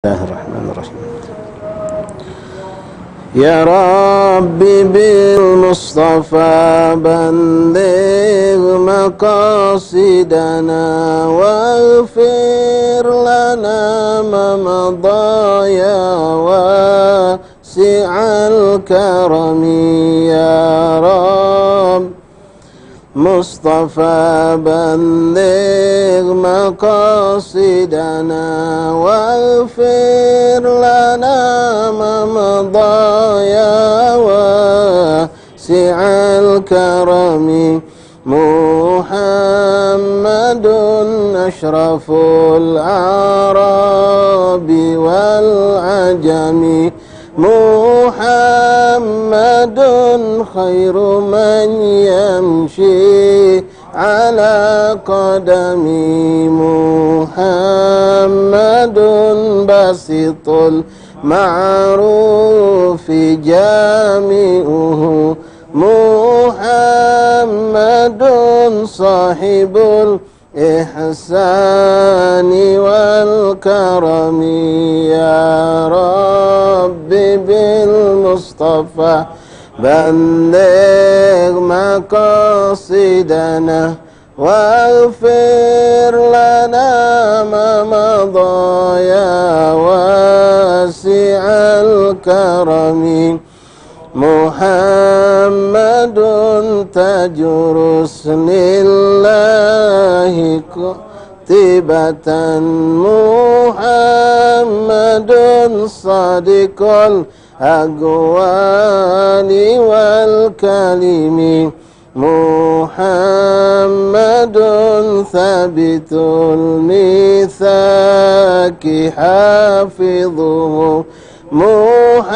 Bismillahirrahmanirrahim. Ya Rabbi bil Mustafa balligh maqasidana waghfir lana ma madaya wasi'al karami ya Rabb. Mustafa balligh maqasidana waghfir lana ma madaya wasi'al karami. Muhammadun ashraful arabi wal ajami. Muhammadun khairu man yamshi ala qadami. Muhammadun basitul ma'rufi jami'uhu. Muhammadun sahibul ihsani wal karami. Ya Rabbi bil Mustafa balligh maqasidana waghfir lana ma madaya wasi'al karami. Muhammadun tajurus lillahi tibatan. Muhammadun sadiqul aqwali wal kalimi. Muhammadun thabitul mithaki hafidhuhu. Muhammadun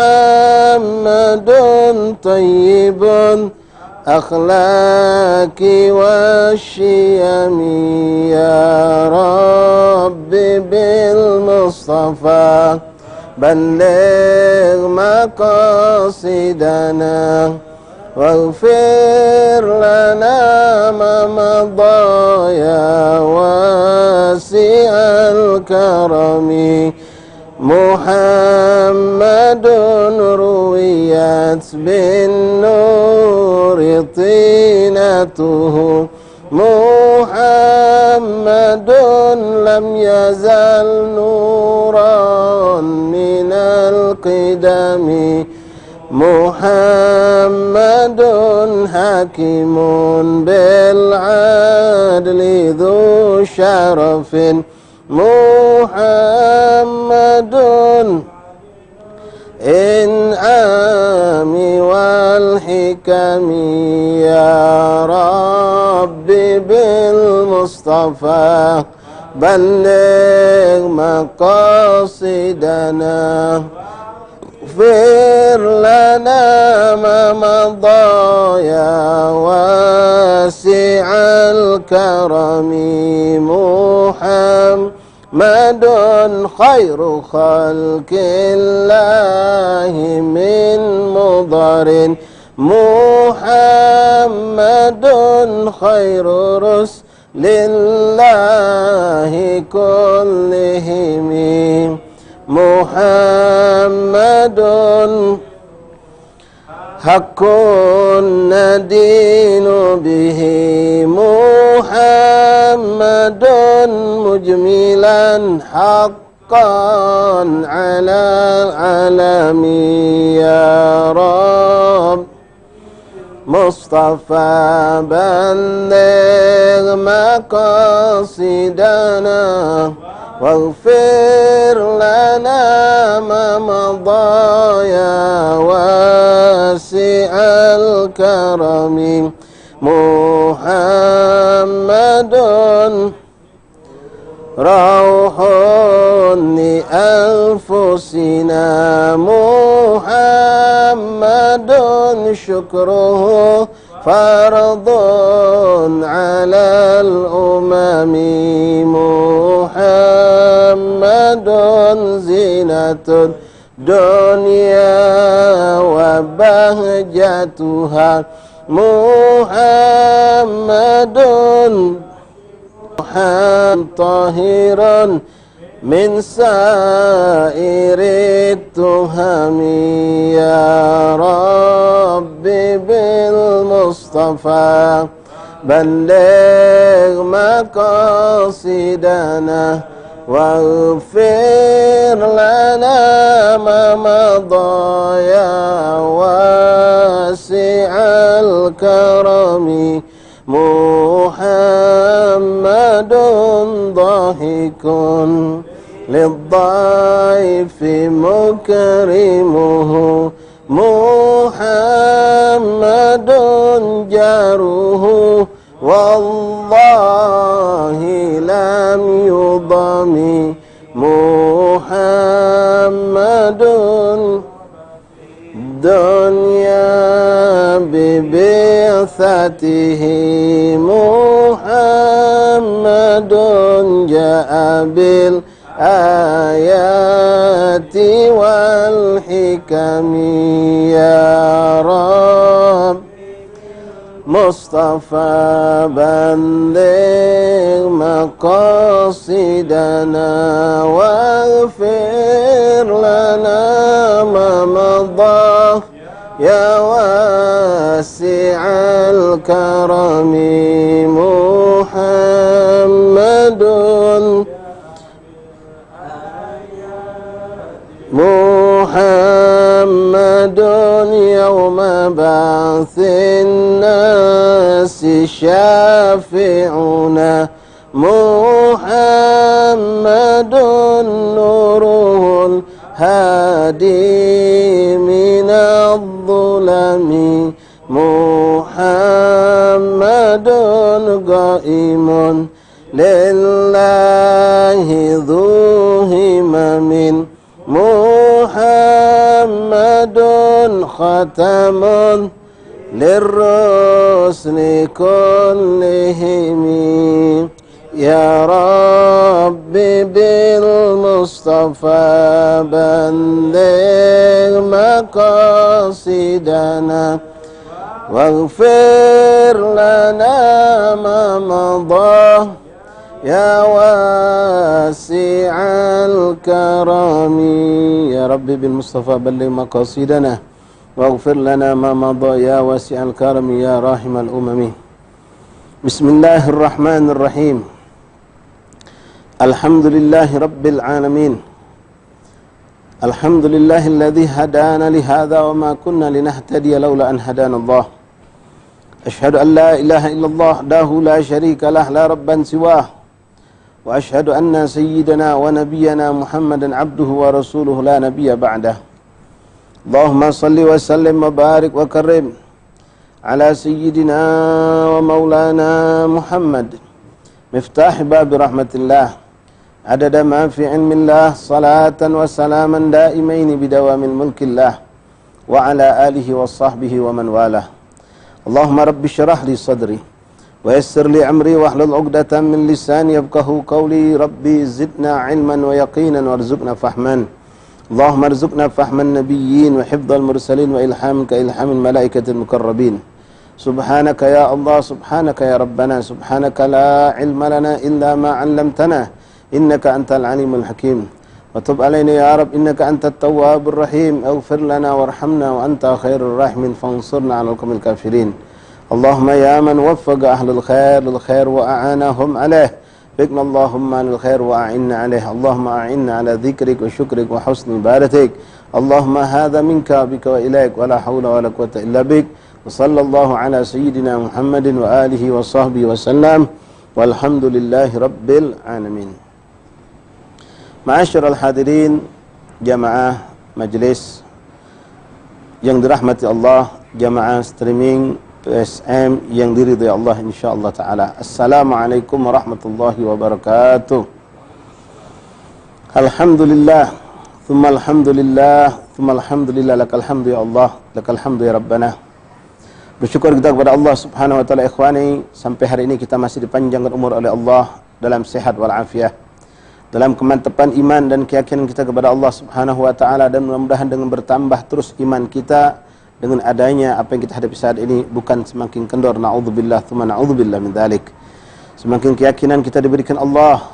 tayyibun akhlaki wasyiyami. Ya Rabbi bil Mustafa balligh maqasidana waghfir lana ma madaya wasi'al karami. Muhammadun ruwiyat bin nuri tinatuhu. Muhammadun lam yazal nuran minal qidami. Muhammadun hakimun bil adli dhu syarafin. Muhammadun in'ami wal hikami. Ya Rabbi bil Mustafa balligh maqasidana waghfir lana ma madaya wasi'al karami. Muhammadun khairu khalqillahi min mudharin. Muhammadun khairu ruslillahi kullihim. Muhammadun haqqun nadinu bihi. Muhammadun mujmilan haqqan ala alami. Ya Rabb Mustafa balligh maqasidana waghfir lana ma madaya wasi'al karami. Muhammadun rauhun li anfusina. Muhammadun syukruhu fardun alal umami. Muhammadun zinatud dunya wa bahjatuha. Muhammadun tahirun من سائر التهم يا رب بالمصطفى بلغ مقاصدنا واغفر لنا ما مضى يا واسع الكرم محمد ضاحك للضيف مكرمه محمد جاره والله لم يضم محمد دنيا ببعثته محمد جاء بالآيات والحكم يا رب مصطفى بلغ مقاصدنا واغفر لنا ما مضى يا واسع الكرم محمد يوم بعث الناس شافعنا محمد نوره الهادي من الظلم محمد قائم لله ذو همم محمد ختم للرسل كلهم يا رب بالمصطفى بلغ مقاصدنا واغفر لنا ما مضى يا واسع الكرم يا رب بالمصطفى بلغ مقاصدنا واغفر لنا ما مضى يا واسع الكرم يا راحم الأمم. بسم الله الرحمن الرحيم. الحمد لله رب العالمين. الحمد لله الذي هدانا لهذا وما كنا لنهتدي لولا أن هدانا الله. أشهد أن لا إله إلا الله وحده لا شريك له لا ربا سواه وأشهد أن سيدنا ونبينا محمدا عبده ورسوله لا نبي بعده. اللهم صل وسلم وبارك وكرم على سيدنا ومولانا محمد مفتاح باب رحمة الله عدد ما في علم الله صلاة وسلاما دائمين بدوام الملك الله وعلى آله وصحبه ومن والاه. اللهم رب اشرح لي صدري ويسر لي أمري واحلل عقدة من لساني يفقهوا قولي. ربي زدنا علما ويقينا وارزقنا فهما. اللهم ارزقنا فهم النبيين وحفظ المرسلين وإلهامك إلهام الملائكة المقربين. سبحانك يا الله سبحانك يا ربنا سبحانك لا علم لنا إلا ما علمتنا إنك أنت العليم الحكيم. وتب علينا يا رب إنك أنت التواب الرحيم. اغفر لنا وارحمنا وأنت خير الراحمين فانصرنا على القوم الكافرين. اللهم يا من وفق أهل الخير للخير وأعانهم عليه بكنا اللهم عن الخير وأعنا عليه. اللهم أعنا على ذكرك وشكرك وحسن عبادتك. اللهم هذا منك بك وإليك ولا حول ولا قوة إلا بك. وصلى الله على سيدنا محمد وآله وصحبه وسلم والحمد لله رب العالمين. Ma'asyiral hadirin jamaah majelis yang dirahmati Allah, jamaah streaming PSM yang diridhai Allah insyaallah taala. Assalamualaikum warahmatullahi wabarakatuh. Alhamdulillah, thumma alhamdulillah, thumma alhamdulillah, lakal hamdu ya Allah, lakal hamdu ya Rabbana. Bersyukur kita kepada Allah Subhanahu wa taala ikhwani, sampai hari ini kita masih dipanjangkan umur oleh Allah dalam sehat wal afiah, dalam kemantapan iman dan keyakinan kita kepada Allah Subhanahu wa taala, dan mudah-mudahan dengan bertambah terus iman kita dengan adanya apa yang kita hadapi saat ini bukan semakin kendor, naudzubillah tsumma naudzubillah min dzalik. Semakin keyakinan kita diberikan Allah,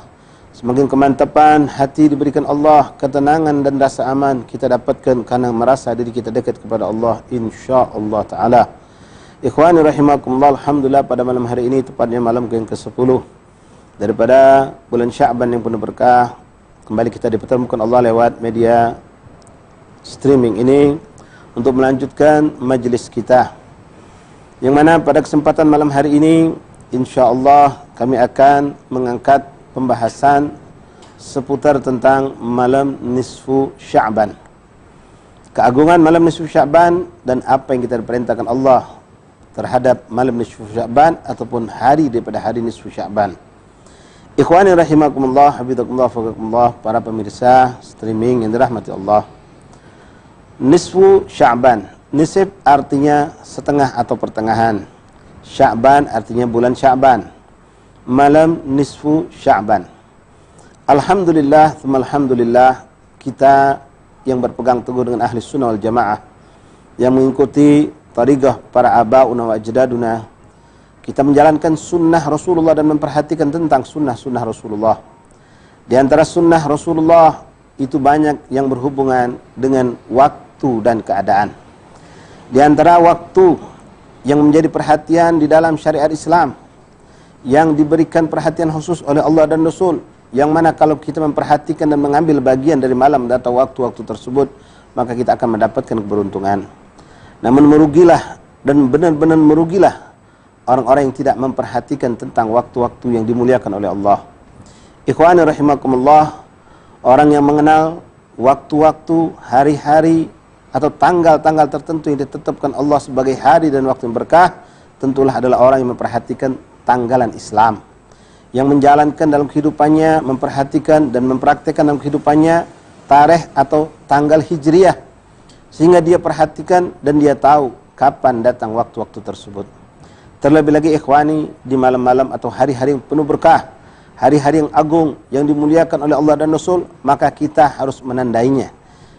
Semakin kemantapan hati diberikan Allah, ketenangan dan rasa aman kita dapatkan karena merasa diri kita dekat kepada Allah, insya-Allah taala. Ikhwani rahimakumullah, alhamdulillah pada malam hari ini, tepatnya malam yang ke-10 daripada bulan Sya'ban yang penuh berkah, kembali kita dipertemukan Allah lewat media streaming ini untuk melanjutkan majlis kita, yang mana pada kesempatan malam hari ini insya-Allah kami akan mengangkat pembahasan seputar tentang malam nisfu Sya'ban, keagungan malam nisfu Sya'ban dan apa yang kita diperintahkan Allah terhadap malam nisfu Sya'ban ataupun hari daripada hari nisfu Sya'ban. Ikhwani rahimakumullah, hafizakumullah, faqakumullah, para pemirsa streaming yang dirahmati Allah. Nisfu Sya'ban, nisf artinya setengah atau pertengahan, Sya'ban artinya bulan Sya'ban, malam nisfu Sya'ban. Alhamdulillah, alhamdulillah, kita yang berpegang teguh dengan ahli sunnah wal jamaah, yang mengikuti tariqah para abauna wa ajdaduna, kita menjalankan sunnah Rasulullah dan memperhatikan tentang sunnah-sunnah Rasulullah. Di antara sunnah Rasulullah itu banyak yang berhubungan dengan waktu dan keadaan. Di antara waktu yang menjadi perhatian di dalam syariat Islam, yang diberikan perhatian khusus oleh Allah dan Rasul, yang mana kalau kita memperhatikan dan mengambil bagian dari malam atau waktu-waktu tersebut, maka kita akan mendapatkan keberuntungan. Namun merugilah dan benar-benar merugilah orang-orang yang tidak memperhatikan tentang waktu-waktu yang dimuliakan oleh Allah. Ikhwani rahimakumullah, orang yang mengenal waktu-waktu, hari-hari atau tanggal-tanggal tertentu yang ditetapkan Allah sebagai hari dan waktu yang berkah, tentulah adalah orang yang memperhatikan tanggalan Islam, yang menjalankan dalam kehidupannya, memperhatikan dan mempraktikkan dalam kehidupannya tarikh atau tanggal hijriyah, sehingga dia perhatikan dan dia tahu kapan datang waktu-waktu tersebut. Terlebih lagi ikhwani, di malam-malam atau hari-hari yang penuh berkah, hari-hari yang agung yang dimuliakan oleh Allah dan Rasul, maka kita harus menandainya,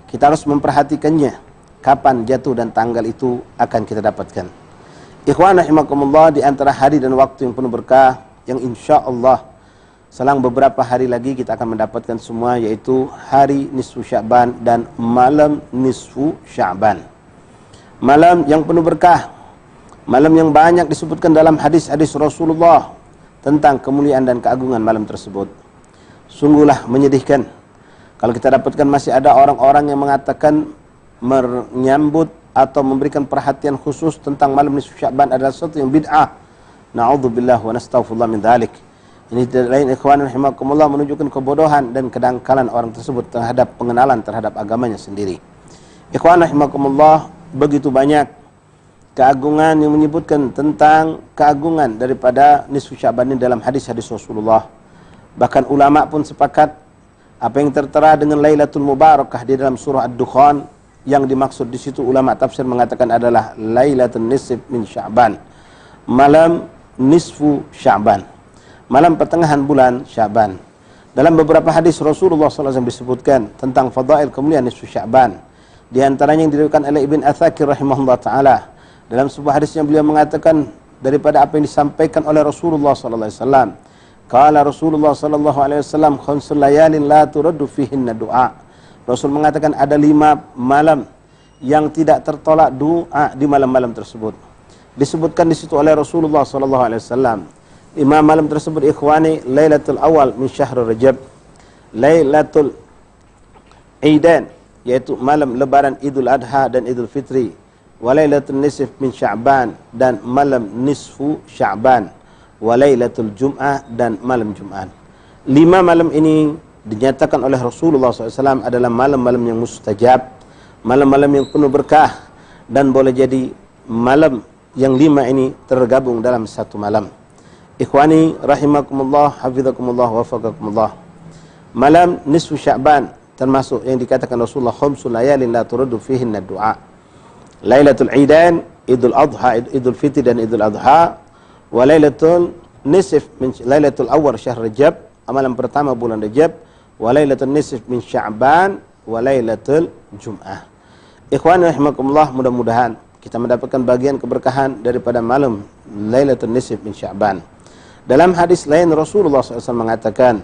kita harus memperhatikannya, kapan jatuh dan tanggal itu akan kita dapatkan. Ikhwan rahimakumullah, di antara hari dan waktu yang penuh berkah yang insya Allah selang beberapa hari lagi kita akan mendapatkan semua, yaitu hari nisfu Sya'ban dan malam nisfu Sya'ban. Malam yang penuh berkah, malam yang banyak disebutkan dalam hadis-hadis Rasulullah tentang kemuliaan dan keagungan malam tersebut. Sungguhlah menyedihkan kalau kita dapatkan masih ada orang-orang yang mengatakan menyambut atau memberikan perhatian khusus tentang malam nisfu Sya'ban adalah sesuatu yang bid'ah. Na'udzubillah wa nastaghfirullah min dzalik. Ini tidak lain ikhwan rahimakumullah menunjukkan kebodohan dan kedangkalan orang tersebut terhadap pengenalan terhadap agamanya sendiri. Ikhwan rahimakumullah, begitu banyak keagungan yang menyebutkan tentang keagungan daripada nisfu Sya'ban ini dalam hadis-hadis Rasulullah. Bahkan ulama pun sepakat apa yang tertera dengan Lailatul Mubarakah di dalam surah Ad-Dukhan, yang dimaksud di situ ulama tafsir mengatakan adalah Lailatul Nisf min Sya'ban, malam nisfu Sya'ban, malam pertengahan bulan Sya'ban. Dalam beberapa hadis Rasulullah SAW disebutkan tentang fadail kemuliaan nisfu Sya'ban. Di antaranya yang diriwayatkan oleh Ibn Athakir rahimahullah ta'ala, dalam sebuah hadis yang beliau mengatakan daripada apa yang disampaikan oleh Rasulullah SAW. Qala Rasulullah SAW, khamsul layalin la turaddu fihinna du'a. Rasul mengatakan ada 5 malam yang tidak tertolak doa di malam-malam tersebut. Disebutkan di situ oleh Rasulullah SAW. 5 malam tersebut ikhwani, Lailatul Awal min syahr Rajab, Lailatul Aidain, yaitu malam lebaran Idul Adha dan Idul Fitri, wa Lailatul Nisf min Sya'ban, dan malam nisfu Sya'ban, wa Lailatul Jum'ah, dan malam Jum'ah. 5 malam ini dinyatakan oleh Rasulullah SAW adalah malam-malam yang mustajab, malam-malam yang penuh berkah, dan boleh jadi malam yang 5 ini tergabung dalam satu malam. Ikhwani rahimakumullah, hafizakumullah, wafaqakumullah. Malam nisfu Sya'ban termasuk yang dikatakan Rasulullah khamsul layalin la turaddu fihinna du'a. Lailatul Aidain, Idul Adha, Idul Fitri dan Idul Adha, wa Lailatul Nisf min Lailatul Awal syahr Rajab, malam pertama bulan Rajab, wa Lailatul Nisf min Sya'ban, wa Lailatul Jum'ah. Ikhwan rahimakumullah, mudah-mudahan kita mendapatkan bagian keberkahan daripada malam Lailatul Nisf min Sya'ban. Dalam hadis lain Rasulullah SAW mengatakan,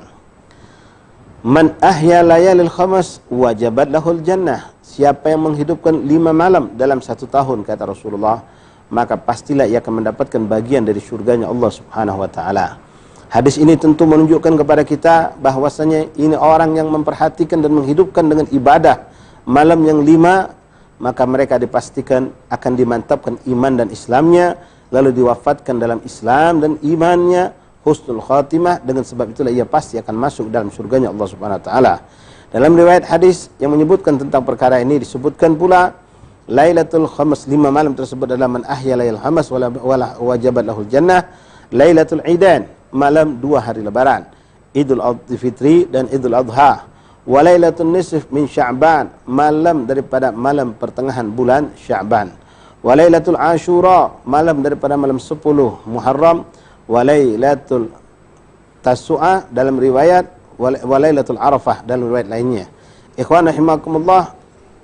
Man ahya layalil khamas wajabat lahul jannah. Siapa yang menghidupkan 5 malam dalam 1 tahun, kata Rasulullah, maka pastilah ia akan mendapatkan bagian dari surganya Allah Subhanahu wa taala. Hadis ini tentu menunjukkan kepada kita bahwasanya ini orang yang memperhatikan dan menghidupkan dengan ibadah malam yang 5, maka mereka dipastikan akan dimantapkan iman dan Islamnya, lalu diwafatkan dalam Islam dan imannya husnul khatimah. Dengan sebab itulah ia pasti akan masuk dalam surganya Allah Subhanahu wa taala. Dalam riwayat hadis yang menyebutkan tentang perkara ini disebutkan pula Lailatul Khamis, 5 malam tersebut adalah man ahya lailal khamis wala wajabat lahul jannah. Lailatul Idan, malam 2 hari lebaran, Idul Fitri dan Idul Adha. Wa lailatul nisf min Sya'ban, malam daripada malam pertengahan bulan Sya'ban. Wa lailatul Ashura, malam daripada malam 10 Muharram. Walailatul Tasu'ah dalam riwayat, walailatul Arafah dalam riwayat lainnya. Ikhwan rahimakumullah,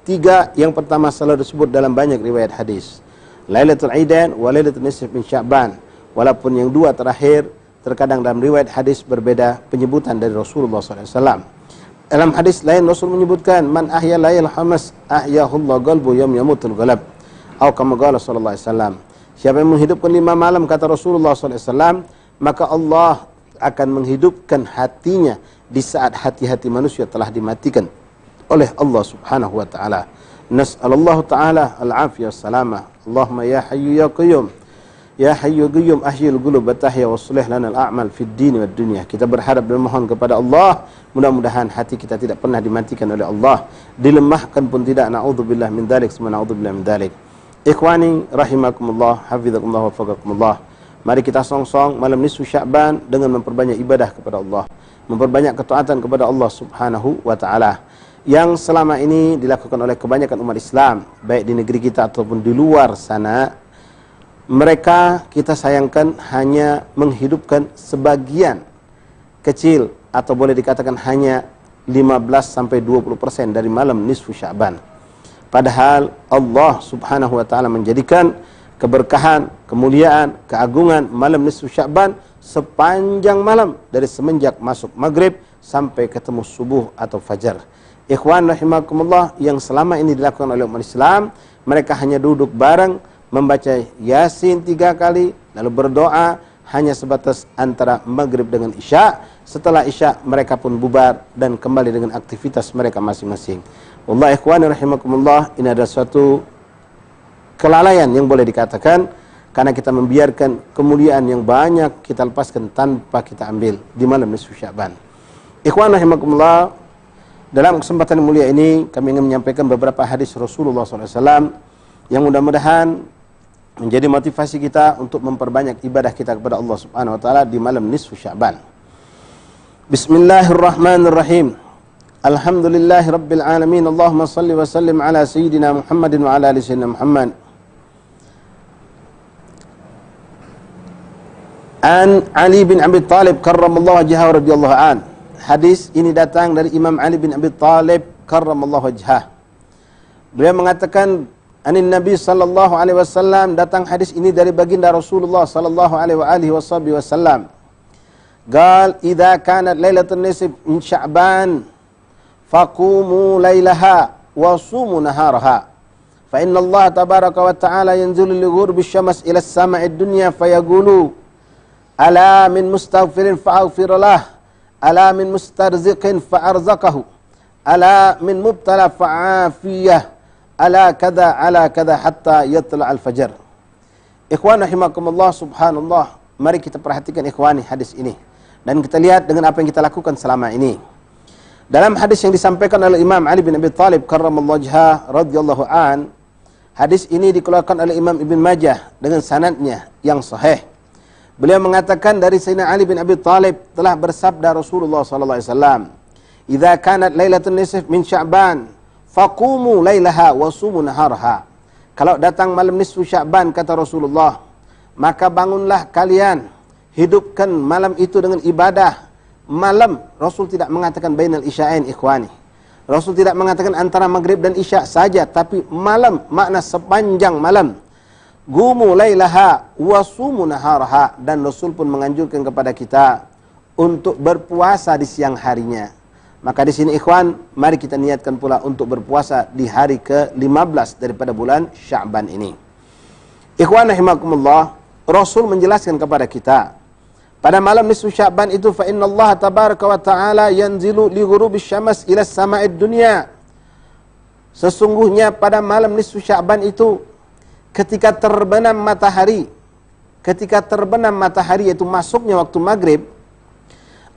3 yang pertama selalu disebut dalam banyak riwayat hadis. Lailatul Idan, walailatul nisf min Sya'ban. Walaupun yang 2 terakhir terkadang dalam riwayat hadis berbeda penyebutan dari Rasulullah SAW. Dalam hadis lain Rasul menyebutkan man ahya layal khamis ahyahullahu qalbu yawm yamutul ghalab. Atau kama qala sallallahu alaihi wasallam. Siapa yang menghidupkan 5 malam, kata Rasulullah SAW, maka Allah akan menghidupkan hatinya di saat hati-hati manusia telah dimatikan oleh Allah Subhanahu wa taala. Nas'alallahu taala al-afiyah wassalamah. Allahumma ya hayyu ya qayyum, ya hayyu qayyum ahyil qulub wa tahya wa aslih lana al-a'mal fid din wad dunya. Kita berharap dan mohon kepada Allah, mudah-mudahan hati kita tidak pernah dimatikan oleh Allah, dilemahkan pun tidak. Na'udzubillah min dzalik, semua na'udzubillah min dzalik. Ikhwani rahimakumullah, hafizakumullah wa faqakumullah. Mari kita song-song malam nisfu Sya'ban dengan memperbanyak ibadah kepada Allah, memperbanyak ketaatan kepada Allah Subhanahu wa taala, yang selama ini dilakukan oleh kebanyakan umat Islam, baik di negeri kita ataupun di luar sana. Mereka kita sayangkan hanya menghidupkan sebagian kecil, atau boleh dikatakan hanya 15-20% dari malam nisfu Sya'ban. Padahal Allah Subhanahu wa taala menjadikan keberkahan, kemuliaan, keagungan malam nisfu Sya'ban sepanjang malam, dari semenjak masuk maghrib sampai ketemu subuh atau fajar. Ikhwan rahimakumullah, yang selama ini dilakukan oleh umat Islam, mereka hanya duduk bareng membaca Yasin 3 kali, lalu berdoa hanya sebatas antara maghrib dengan isya. Setelah isya mereka pun bubar dan kembali dengan aktivitas mereka masing-masing. Wallah ikhwani rahimakumullah, ini adalah suatu kelalaian yang boleh dikatakan, karena kita membiarkan kemuliaan yang banyak kita lepaskan tanpa kita ambil di malam nisfu Sya'ban. Ikhwan rahimakumullah, dalam kesempatan mulia ini kami ingin menyampaikan beberapa hadis Rasulullah SAW yang mudah-mudahan menjadi motivasi kita untuk memperbanyak ibadah kita kepada Allah Subhanahu wa taala di malam nisfu Sya'ban. Bismillahirrahmanirrahim. Alhamdulillahi rabbil alamin. Allahumma salli wa sallim ala sayyidina Muhammadin wa ala ali sayyidina Muhammad. An Ali bin Abi Talib karramallahu wajhahu radhiyallahu an. Hadis ini datang dari Imam Ali bin Abi Talib karramallahu wajhah. Beliau mengatakan anin Nabi sallallahu alaihi wasallam, datang hadis ini dari baginda Rasulullah sallallahu alaihi wasallam. Qal idza kanat lailatul nisf min Sya'ban faqumu lailaha wa sumu naharaha fa inna Allah tabaraka wa ta'ala yanzilu li ghurbi syams ila as-sama'i ad-dunya fayaqulu ala min mustaghfirin fa'aghfir lah, ala min mustarziqin fa'arzaqahu, ala min mubtala fa'afiyah, ala kada hatta yatla al-fajr. Ikhwan rahimakumullah, subhanallah, mari kita perhatikan ikhwani hadis ini dan kita lihat dengan apa yang kita lakukan selama ini. Dalam hadis yang disampaikan oleh Imam Ali bin Abi Talib karramallahu wajhah radhiyallahu an, hadis ini dikeluarkan oleh Imam Ibn Majah dengan sanadnya yang sahih. Beliau mengatakan dari Sayyidina Ali bin Abi Talib telah bersabda Rasulullah sallallahu alaihi wasallam, "Idza kanat lailatul nisf min Sya'ban, faqumu lailaha wa sumu naharaha." Kalau datang malam nisfu Sya'ban, kata Rasulullah, maka bangunlah kalian, hidupkan malam itu dengan ibadah. Malam, Rasul tidak mengatakan bainal isya'ain ikhwani. Rasul tidak mengatakan antara maghrib dan isya saja, tapi malam, makna sepanjang malam. Gumu lailaha wa sumu naharaha, dan Rasul pun menganjurkan kepada kita untuk berpuasa di siang harinya. Maka di sini ikhwan, mari kita niatkan pula untuk berpuasa di hari ke-15 daripada bulan Sya'ban ini. Ikhwan rahimakumullah, Rasul menjelaskan kepada kita, pada malam nisfu Sya'ban itu, fa inna Allah tabaraka wa ta'ala yanzilu li ghurubis syams ila sama'id dunya. Sesungguhnya pada malam nisfu Sya'ban itu, ketika terbenam matahari yaitu masuknya waktu maghrib,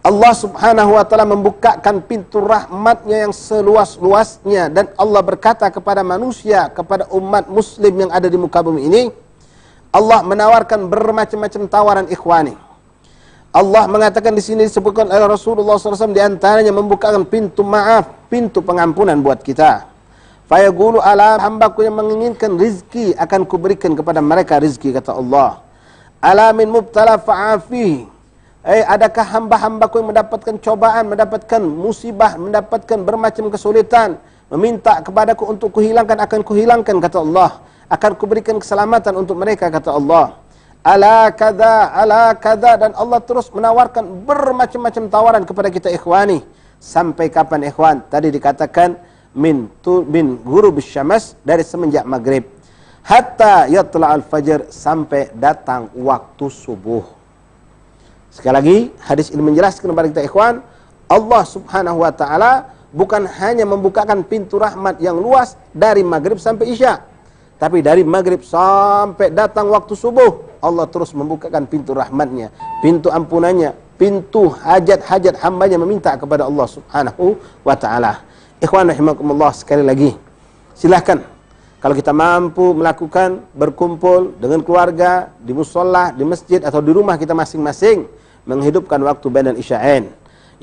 Allah subhanahu wa ta'ala membukakan pintu rahmatnya yang seluas-luasnya, dan Allah berkata kepada manusia, kepada umat muslim yang ada di muka bumi ini, Allah menawarkan bermacam-macam tawaran ikhwani. Allah mengatakan di sini disebutkan oleh Rasulullah SAW, di antaranya membukakan pintu maaf, pintu pengampunan buat kita. Fayaqulu ala, hambaku yang menginginkan rizki akan kuberikan kepada mereka rizki, kata Allah. Ala min mubtala fa'afihi, adakah hamba-hambaku yang mendapatkan cobaan, mendapatkan musibah, mendapatkan bermacam kesulitan, meminta kepadaku untuk kuhilangkan, akan kuhilangkan, kata Allah. Akan kuberikan keselamatan untuk mereka, kata Allah. Ala kada, dan Allah terus menawarkan bermacam-macam tawaran kepada kita ikhwani. Sampai kapan ikhwan? Tadi dikatakan min ghurubis syams, dari semenjak maghrib, hatta yatla'al fajr, sampai datang waktu subuh. Sekali lagi, hadis ini menjelaskan kepada kita ikhwan, Allah subhanahu wa ta'ala bukan hanya membukakan pintu rahmat yang luas dari maghrib sampai isya, tapi dari maghrib sampai datang waktu subuh, Allah terus membukakan pintu rahmatnya, pintu ampunannya, pintu hajat-hajat hambanya meminta kepada Allah subhanahu wa ta'ala. Ikhwan rahimakumullah, sekali lagi, silahkan kalau kita mampu melakukan berkumpul dengan keluarga di musola, di masjid, atau di rumah kita masing-masing, menghidupkan waktu bainal isya'ain.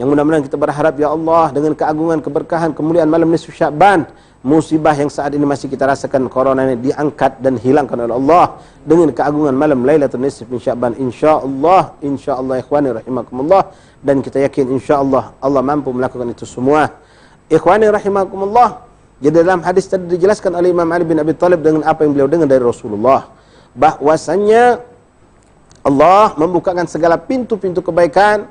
Yang mudah-mudahan kita berharap, ya Allah, dengan keagungan, keberkahan, kemuliaan malam nisfu Sya'ban, musibah yang saat ini masih kita rasakan, corona ini, diangkat dan hilangkan oleh Allah dengan keagungan malam Lailatul Nisf min Sya'ban, insyaallah ikhwani rahimakumullah. Dan kita yakin insyaallah Allah mampu melakukan itu semua. Ikhwani rahimakumullah, jadi dalam hadis tadi dijelaskan oleh Imam Ali bin Abi Thalib dengan apa yang beliau dengar dari Rasulullah, bahwasanya Allah membukakan segala pintu-pintu kebaikan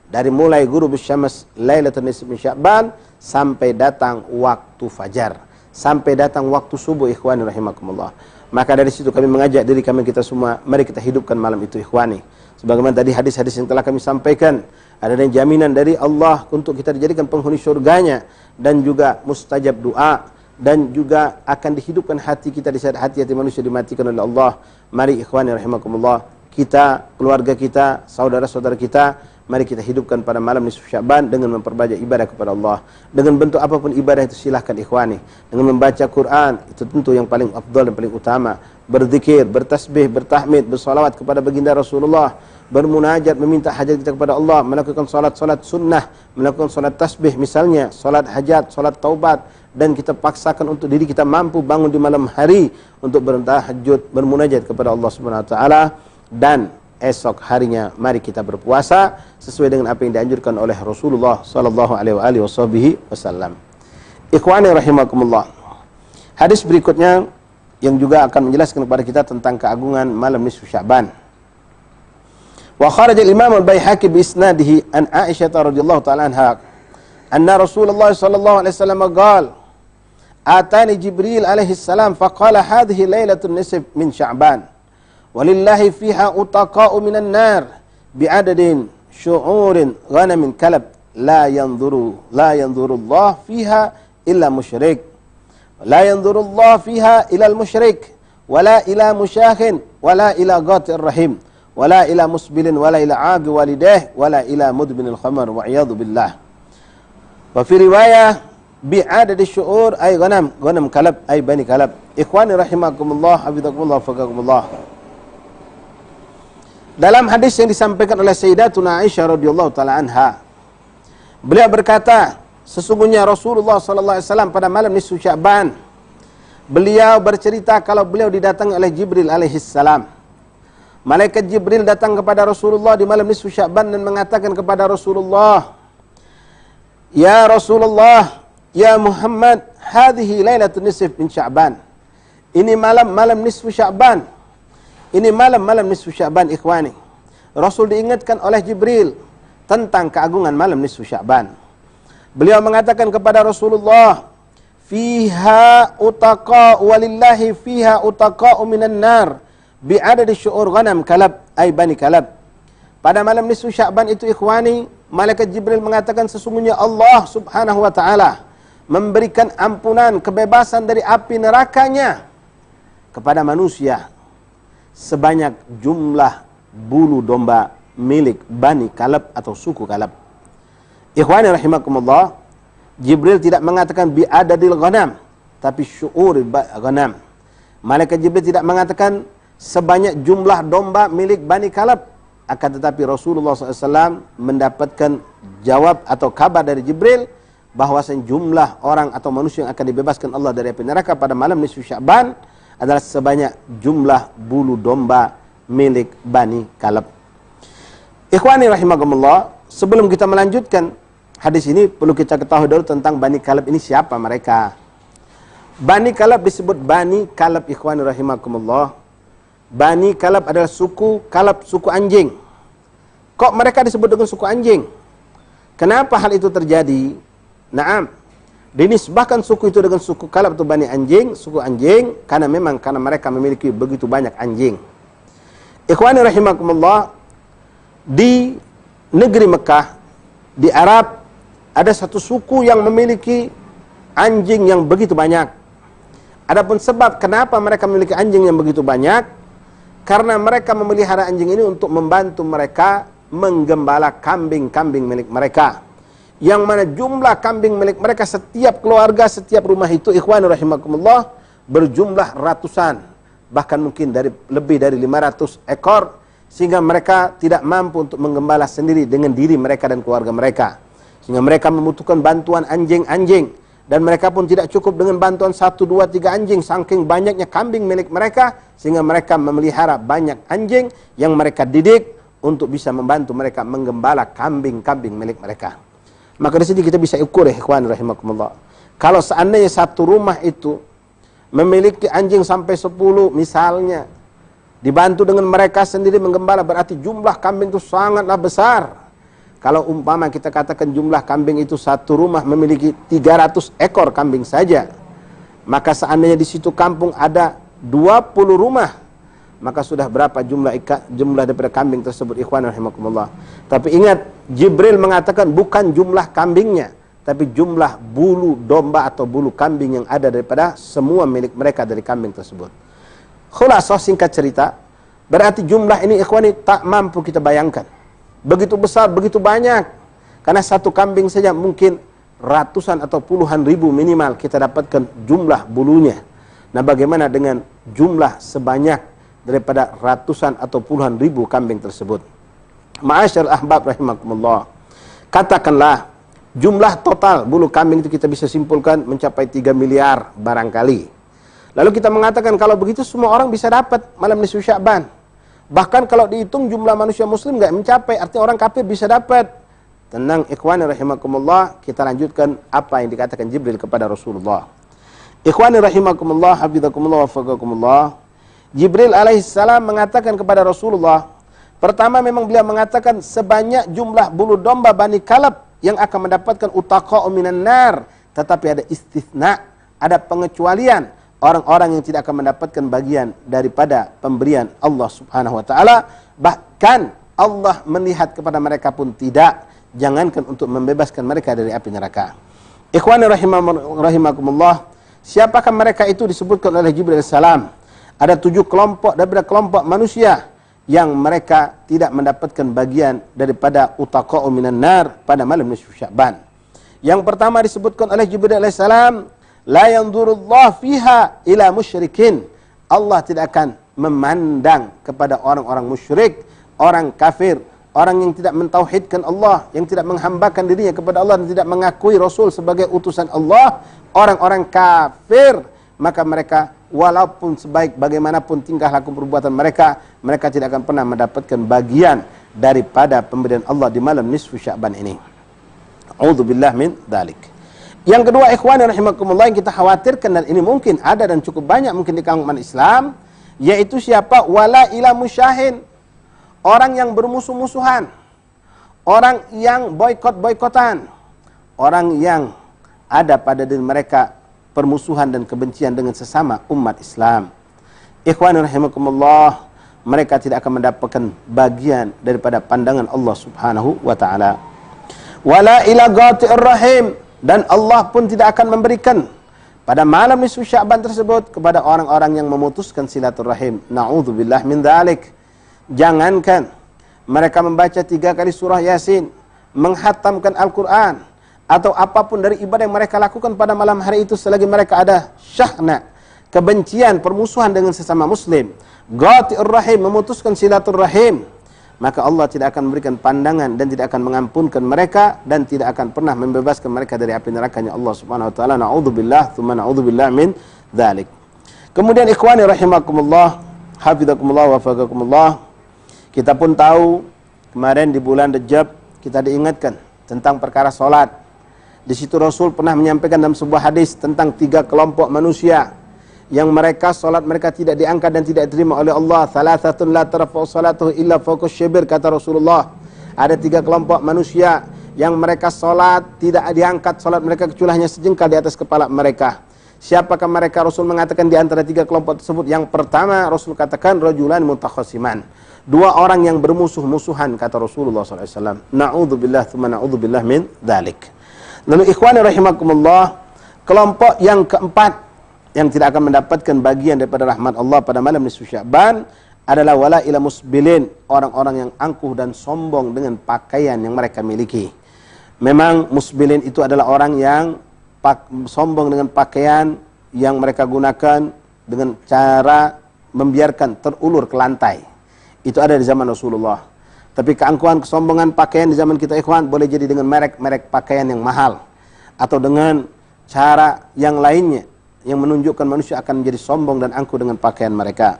dari mulai ghurubus syams Lailatul Nisf min Sya'ban sampai datang waktu fajar, sampai datang waktu subuh, ikhwani rahimakumullah. Maka dari situ kami mengajak diri kami kita semua, mari kita hidupkan malam itu ikhwani. Sebagaimana tadi hadis-hadis yang telah kami sampaikan, ada jaminan dari Allah untuk kita dijadikan penghuni surganya, dan juga mustajab doa, dan juga akan dihidupkan hati kita di saat hati-hati manusia dimatikan oleh Allah. Mari ikhwani rahimakumullah, kita, keluarga kita, saudara-saudara kita, mari kita hidupkan pada malam nisfu Sya'ban dengan memperbanyak ibadah kepada Allah. Dengan bentuk apapun ibadah itu silahkan ikhwani. Dengan membaca Quran, itu tentu yang paling afdal dan paling utama. Berzikir, bertasbih, bertahmid, bersalawat kepada baginda Rasulullah, bermunajat, meminta hajat kita kepada Allah, melakukan salat-salat sunnah, melakukan salat tasbih misalnya, salat hajat, salat taubat, dan kita paksakan untuk diri kita mampu bangun di malam hari untuk bertahajud, bermunajat kepada Allah Subhanahu wa taala. Dan esok harinya mari kita berpuasa sesuai dengan apa yang dianjurkan oleh Rasulullah sallallahu alaihi wasallam. Ikhwani rahimakumullah. Hadis berikutnya yang juga akan menjelaskan kepada kita tentang keagungan malam nisfu Sya'ban. Wa kharaja al-Imam al-Baihaqi bi isnadihi an Aisyah radhiyallahu ta'ala anha anna Rasulullah sallallahu alaihi wasallam qala atani Jibril alaihi salam faqala hadhihi lailatul nisf min Sya'ban. Walillahi fiha utaqa'u minan nar bi'adadin syu'urin ghanamin kalab la yanzuru Allah fiha illa musyrik, la yanzuru Allah fiha illa al-musyrik, wala ila musyakhin, wala ila ghatir rahim, wala ila musbilin, wala ila aqi walidayh, wala ila mudbinil khamar, wa iyadu billah. Wa fi riwayah bi'adadi syu'ur ay ghanam kalab ay bani kalab. Ikhwani rahimakumullah, hafizakumullah, faqakumullah. Dalam hadis yang disampaikan oleh Sayyidatuna Aisyah radhiyallahu taala anha, beliau berkata, sesungguhnya Rasulullah sallallahu alaihi wasallam pada malam nisfu Sya'ban, beliau bercerita kalau beliau didatangi oleh Jibril alaihi salam. Malaikat Jibril datang kepada Rasulullah di malam nisfu Sya'ban dan mengatakan kepada Rasulullah, "Ya Rasulullah, ya Muhammad, hadhihi lailatul nisf min Sya'ban." Ini malam nisfu Sya'ban. Ini malam nisfu Sya'ban ikhwani. Rasul diingatkan oleh Jibril tentang keagungan malam nisfu Sya'ban. Beliau mengatakan kepada Rasulullah, fiha utaqa walillahi fiha utaqa minan nar bi'adadi syu'ur ghanam kalab ay bani kalab. Pada malam nisfu Sya'ban itu ikhwani, malaikat Jibril mengatakan sesungguhnya Allah Subhanahu wa taala memberikan ampunan, kebebasan dari api nerakanya kepada manusia sebanyak jumlah bulu domba milik Bani Kalab atau suku Kalab. Ikhwani rahimakumullah, Jibril tidak mengatakan bi'adadil ghanam, tapi syu'ur ghanam. Malaikat Jibril tidak mengatakan sebanyak jumlah domba milik Bani Kalab. Akan tetapi Rasulullah SAW mendapatkan jawab atau kabar dari Jibril bahwasanya jumlah orang atau manusia yang akan dibebaskan Allah dari api neraka pada malam nisfu Sya'ban adalah sebanyak jumlah bulu domba milik Bani Kalab. Ikhwani rahimakumullah, sebelum kita melanjutkan hadis ini perlu kita ketahui dulu tentang Bani Kalab ini siapa mereka. Bani Kalab disebut Bani Kalab ikhwani rahimakumullah. Bani Kalab adalah suku Kalab, suku anjing. Kok mereka disebut dengan suku anjing? Kenapa hal itu terjadi? Naam, dinisbahkan suku itu dengan suku Kalab atau Bani anjing, suku anjing, karena mereka memiliki begitu banyak anjing. Ikhwani rahimakumullah, di negeri Mekah, di Arab, ada satu suku yang memiliki anjing yang begitu banyak. Adapun sebab kenapa mereka memiliki anjing yang begitu banyak, karena mereka memelihara anjing ini untuk membantu mereka menggembala kambing-kambing milik mereka. Yang mana jumlah kambing milik mereka setiap keluarga, setiap rumah itu ikhwan rahimakumullah berjumlah ratusan. Bahkan mungkin lebih dari 500 ekor. Sehingga mereka tidak mampu untuk menggembala sendiri dengan diri mereka dan keluarga mereka. Sehingga mereka membutuhkan bantuan anjing-anjing. Dan mereka pun tidak cukup dengan bantuan 1, 2, 3 anjing. Saking banyaknya kambing milik mereka. Sehingga mereka memelihara banyak anjing yang mereka didik untuk bisa membantu mereka menggembala kambing-kambing milik mereka. Maka di sini kita bisa ukur ya ikhwan rahimakumullah. Kalau seandainya satu rumah itu memiliki anjing sampai 10 misalnya, dibantu dengan mereka sendiri menggembala, berarti jumlah kambing itu sangatlah besar. Kalau umpama kita katakan jumlah kambing itu satu rumah memiliki 300 ekor kambing saja, maka seandainya di situ kampung ada 20 rumah, maka sudah berapa jumlah daripada kambing tersebut ikhwan rahimakumullah. Tapi ingat, Jibril mengatakan bukan jumlah kambingnya, tapi jumlah bulu domba atau bulu kambing yang ada daripada semua milik mereka dari kambing tersebut. Khulasah singkat cerita, berarti jumlah ini ikhwani tak mampu kita bayangkan. Begitu besar, begitu banyak. Karena satu kambing saja mungkin ratusan atau puluhan ribu minimal kita dapatkan jumlah bulunya. Nah bagaimana dengan jumlah sebanyak daripada ratusan atau puluhan ribu kambing tersebut? Ma'asyar ahbab rahimakumullah, katakanlah jumlah total bulu kambing itu kita bisa simpulkan mencapai 3 miliar barangkali. Lalu kita mengatakan kalau begitu semua orang bisa dapat malam nisfu Sya'ban. Bahkan kalau dihitung jumlah manusia muslim nggak mencapai, artinya orang kafir bisa dapat. Tenang ikhwani rahimakumullah, kita lanjutkan apa yang dikatakan Jibril kepada Rasulullah. Ikhwani rahimakumullah, hafizakumullah, wafaqakumullah. Jibril alaihissalam mengatakan kepada Rasulullah, pertama memang beliau mengatakan sebanyak jumlah bulu domba Bani Kalab yang akan mendapatkan utaqa'u minan nar. Tetapi ada istisna, ada pengecualian. Orang-orang yang tidak akan mendapatkan bagian daripada pemberian Allah subhanahu wa ta'ala. Bahkan Allah melihat kepada mereka pun tidak. Jangankan untuk membebaskan mereka dari api neraka. Ikhwani rahimakumullah, siapakah mereka itu disebutkan oleh Jibril AS? Ada 7 kelompok daripada kelompok manusia yang mereka tidak mendapatkan bagian daripada utaqa'u minan nar pada malam nisfu Sya'ban. Yang pertama disebutkan oleh Jibril AS, la yanzurullah fiha ila musyrikin. Allah tidak akan memandang kepada orang-orang musyrik, orang kafir, orang yang tidak mentauhidkan Allah, yang tidak menghambakan dirinya kepada Allah dan tidak mengakui Rasul sebagai utusan Allah, orang-orang kafir. Maka mereka walaupun sebaik bagaimanapun tingkah laku perbuatan mereka, mereka tidak akan pernah mendapatkan bagian daripada pemberian Allah di malam nisfu Sya'ban ini. A'udzubillah min dzalik. Yang kedua ikhwan rahimakumullah yang kita khawatirkan, dan ini mungkin ada dan cukup banyak mungkin di kalangan Islam, yaitu siapa? Wala ila musyahin. Orang yang bermusuh-musuhan, orang yang boykot-boykotan, orang yang ada pada diri mereka permusuhan dan kebencian dengan sesama umat Islam. Ikhwan rahimakumullah, mereka tidak akan mendapatkan bagian daripada pandangan Allah Subhanahu wa taala. Wala ila ghati'ir rahim, dan Allah pun tidak akan memberikan pada malam nisfu Sya'ban tersebut kepada orang-orang yang memutuskan silaturahim. Na'udzubillah min dzalik. Jangankan mereka membaca 3 kali surah Yasin, menghatamkan Al-Quran, atau apapun dari ibadah yang mereka lakukan pada malam hari itu, selagi mereka ada syahna, kebencian, permusuhan dengan sesama muslim, ghati'ir rahim, memutuskan silaturahim, maka Allah tidak akan memberikan pandangan dan tidak akan mengampunkan mereka dan tidak akan pernah membebaskan mereka dari api nerakanya Allah Subhanahu wa taala. Na'udzubillah, tsumma na'udzubillah min dzalik. Kemudian ikhwani rahimakumullah, hafizakumullah wa faqakumullah, kita pun tahu kemarin di bulan Rajab kita diingatkan tentang perkara salat. Di situ Rasul pernah menyampaikan dalam sebuah hadis tentang 3 kelompok manusia yang mereka salat mereka tidak diangkat dan tidak diterima oleh Allah. Thalathatun la tarfa'u salatuhu illa fawqa syibr, kata Rasulullah. Ada 3 kelompok manusia yang mereka salat tidak diangkat salat mereka kecuali hanya sejengkal di atas kepala mereka. Siapakah mereka? Rasul mengatakan di antara 3 kelompok tersebut, yang pertama Rasul katakan rajulan mutakhasiman, 2 orang yang bermusuh-musuhan, kata Rasulullah SAW. Na'udzubillah, tsumma na'udzubillah min dzalik. Lalu ikhwani rahimakumullah, kelompok yang keempat yang tidak akan mendapatkan bagian daripada rahmat Allah pada malam nisfu Sya'ban adalah wala ila musbilin, orang-orang yang angkuh dan sombong dengan pakaian yang mereka miliki. Memang musbilin itu adalah orang yang sombong dengan pakaian yang mereka gunakan dengan cara membiarkan terulur ke lantai. Itu ada di zaman Rasulullah. Tapi keangkuhan, kesombongan pakaian di zaman kita ikhwan boleh jadi dengan merek-merek pakaian yang mahal, atau dengan cara yang lainnya yang menunjukkan manusia akan menjadi sombong dan angkuh dengan pakaian mereka.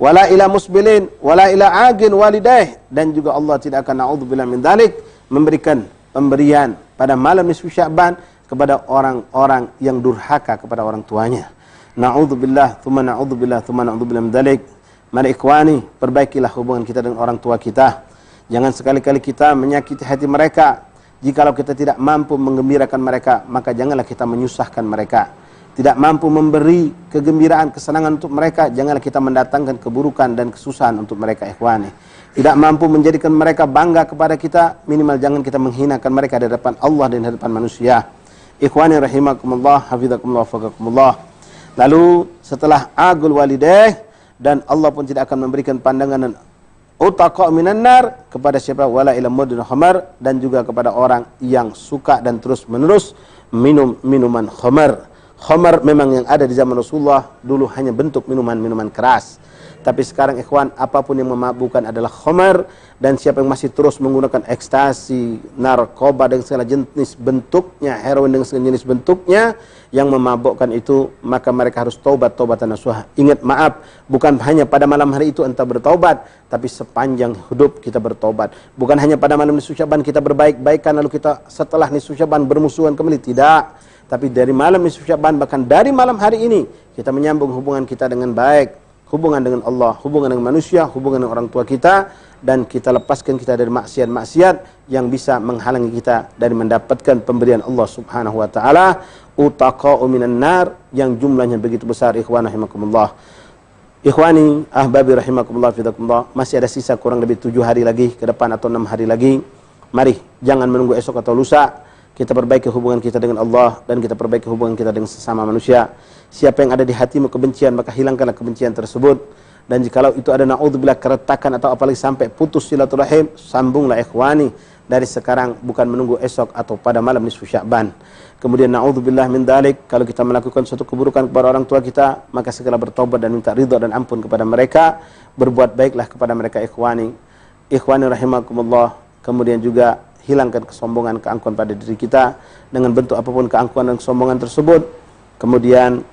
Wala ila musbilin, wala ila agin walidaih, dan juga Allah tidak akan, na'udzubillah min dzalik, memberikan pemberian pada malam nisfu Sya'ban kepada orang-orang yang durhaka kepada orang tuanya. Na'udzubillah, tsumma na'udzubillah, tsumma na'udzubillah min dzalik. Mari ikhwani, perbaikilah hubungan kita dengan orang tua kita. Jangan sekali-kali kita menyakiti hati mereka. Jikalau kita tidak mampu menggembirakan mereka, maka janganlah kita menyusahkan mereka. Tidak mampu memberi kegembiraan, kesenangan untuk mereka, janganlah kita mendatangkan keburukan dan kesusahan untuk mereka ikhwani. Tidak mampu menjadikan mereka bangga kepada kita, minimal jangan kita menghinakan mereka di hadapan Allah dan di hadapan manusia. Ikhwani rahimakumullah, hafizakumullah, faqakumullah. Lalu setelah agul walidaih, dan Allah pun tidak akan memberikan pandangan dan utaqa minan nar kepada siapa? Wala ila mudin khamar, dan juga kepada orang yang suka dan terus menerus minum minuman khamar. Khamar memang yang ada di zaman Rasulullah dulu hanya bentuk minuman-minuman keras. Tapi sekarang ikhwan, apapun yang memabukkan adalah khamar, dan siapa yang masih terus menggunakan ekstasi, narkoba dengan segala jenis bentuknya, heroin dengan segala jenis bentuknya yang memabukkan itu, maka mereka harus taubat-taubatan nasuha. Ingat, maaf, bukan hanya pada malam hari itu entah bertaubat, tapi sepanjang hidup kita bertaubat. Bukan hanya pada malam nisfu Sya'ban kita berbaik-baikan lalu kita setelah nisfu Sya'ban bermusuhan kembali, tidak. Tapi dari malam nisfu Sya'ban, bahkan dari malam hari ini kita menyambung hubungan kita dengan baik, hubungan dengan Allah, hubungan dengan manusia, hubungan dengan orang tua kita, dan kita lepaskan kita dari maksiat-maksiat yang bisa menghalangi kita dari mendapatkan pemberian Allah Subhanahu wa taala, utaqa'u minan nar, yang jumlahnya begitu besar. Ikhwan rahimakumullah. Ikhwani ahbabi rahimakumullah fidakumullah, masih ada sisa kurang lebih 7 hari lagi ke depan atau 6 hari lagi. Mari jangan menunggu esok atau lusa, kita perbaiki hubungan kita dengan Allah dan kita perbaiki hubungan kita dengan sesama manusia. Siapa yang ada di hatimu kebencian, maka hilangkanlah kebencian tersebut. Dan jikalau itu ada na'udzubillah keretakan atau apalagi sampai putus silaturahim, sambunglah ikhwani dari sekarang, bukan menunggu esok atau pada malam nisfu Sya'ban. Kemudian na'udzubillah min dzalik, kalau kita melakukan suatu keburukan kepada orang tua kita, maka segera bertobat dan minta ridha dan ampun kepada mereka. Berbuat baiklah kepada mereka ikhwani. Ikhwani rahimakumullah. Kemudian juga hilangkan kesombongan, keangkuhan pada diri kita dengan bentuk apapun keangkuhan dan kesombongan tersebut. Kemudian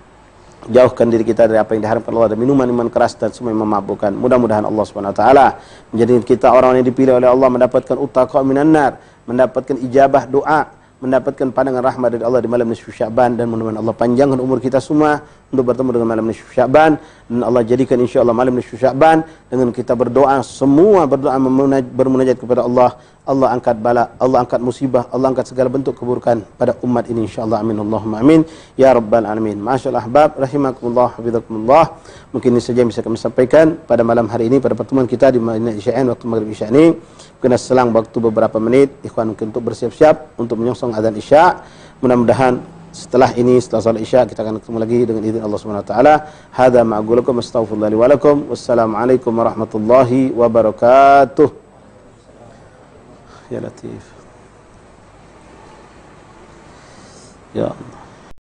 jauhkan diri kita dari apa yang diharamkan Allah, dan minuman-minuman keras dan semua yang memabukkan. Mudah-mudahan Allah Subhanahu wa taala menjadikan kita orang yang dipilih oleh Allah, mendapatkan utaqa minan nar, mendapatkan ijabah doa, mendapatkan pandangan rahmat dari Allah di malam nisfu Sya'ban, dan mudah-mudahan Allah panjangkan umur kita semua untuk bertemu dengan malam nisfu Sya'ban, dan Allah jadikan insya-Allah malam nisfu Sya'ban dengan kita berdoa, semua berdoa bermunajat kepada Allah, Allah angkat bala, Allah angkat musibah, Allah angkat segala bentuk keburukan pada umat ini insya-Allah. Amin Allahumma amin ya rabbal alamin. Masyaallah ahbab rahimakumullah hafizakumullah. Mungkin ini saja yang bisa kami sampaikan pada malam hari ini pada pertemuan kita di Madinah Isya'in waktu maghrib Isya ini. Kena selang waktu beberapa menit ikhwan mungkin untuk bersiap-siap untuk menyongsong azan Isya. Mudah-mudahan setelah ini, setelah salat Isya, kita akan ketemu lagi dengan izin Allah Subhanahu wa taala. Hadza ma aqulu lakum astaghfirullah li wa lakum. Wassalamualaikum warahmatullahi wabarakatuh. Ya Latif. Ya Allah.